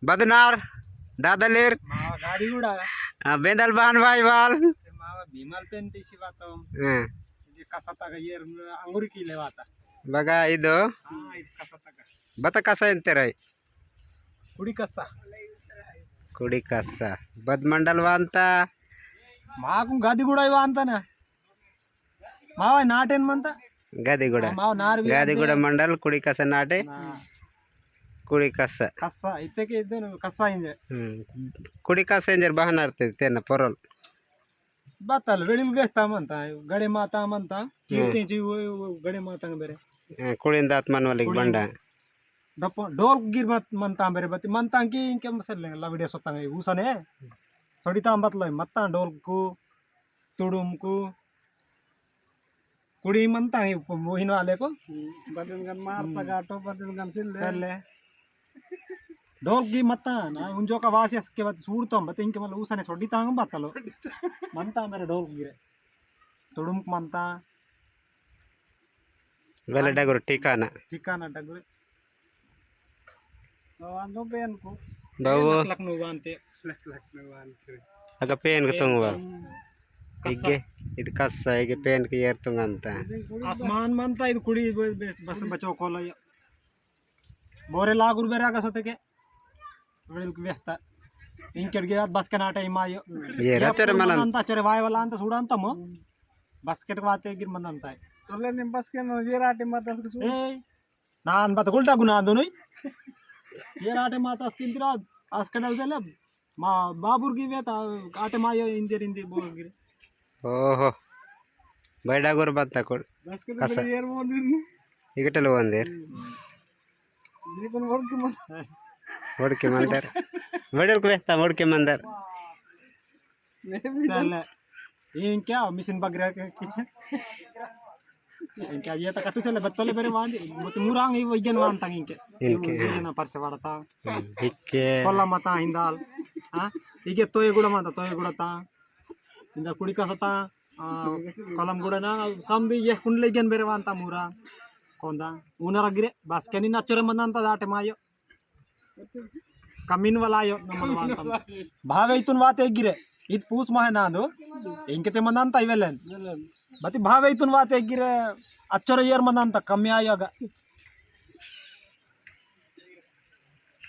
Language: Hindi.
बदनार दादलेर गाड़ी गुड़ा बेंदल बान भाई वाल भीमल पेन तीसी बात कसता ये अंगूर की लेवाता बगा इदो कसता बता कसा इंतेराई कुड़ी कसा बदमंडल वांता माकू गदी गुड़ा इवा अंताना मावा नाटेन मंता गादिगुड़ मंडल कुड़ी कसा नाटे कुड़ी कसा कस्सा इतके इदन कस्सा इंजे कुड़ी कसा इंजर बहनारते तेना पोरल बातल वेळिल बेस्ता म्हणता गडे माता म्हणता कीर्तीची गडे माता बेरे कुड़िंद आत्मन वाली बंडा डोल गिर म्हणता बेरे बती म्हणता की इंके मसले लवडे सोता ऊसने सोडीता बतलो मत्ता डोल को तुडुम को कुड़ी म्हणता मोहिन वाले को बदन गन मारता गाटो बदन गन सिल्ले डोल की मत्ता ना उंजो का वासी के बाद सूरतो बत इंके मतलब ऊसने सोडीता बतलो मनता मेरे डोल गिरे तुडुम मनता वेले डगुर ठिकाना डगुर अंदो पेन को बाबू लक नु वांते अग पेन को तुंगवा इगे इद कस्सा इगे पेन के यार तुंगंता आसमान मनता इद कुड़ी बस बचो कोला बोरे लागुर बेरा का सोते के वेल को व्यस्ता इंकेट गिरा बास्केट आटे इमायो ये रचर मनंता चरे वाय वाला अंत सुडांता मो बास्केट वाते गिर मनंता है तोले ने बास्केट नो ये राटे मातास के ए नान बत गुल्टा गुना दोनों ये राटे मातास के इंदिरा आस्कनल जले मा बाबूर की वेता आटे मायो इंदिर इंदिर बोल गिरे ओहो बैडा गुर बत्ता कोड बास्केट में येर मोंदिर इगटल वंदेर ये कोन वड़के मंदर वड़ल को वेता वड़के मंदर चल इनक्या मिशन बगरा के इनक्या ये तक चले बत्तले बेरे वांदी मत मुरांग ई वजन वांता इनके ना परसे वाडता इके कोल्ला मता हिंदाल हां इगे तोय गुड़ा माता तोय गुड़ता इंदा कुड़ी का सता कलम गुड़ा ना समदी ये कुंडले गेन बेरे वांता मुरा कोंदा उनरा गिरे बास्केनी नचरे मंदंता दाटे मायो कमीन वाला आयो नमन वांता भावे इतुन वाते गिरे इत पूस माहे नादो इंकेते मंदंता इवेलन बति भावे इतुन वाते गिरे अच्छरे येर मंदंता कम्मी आयोगा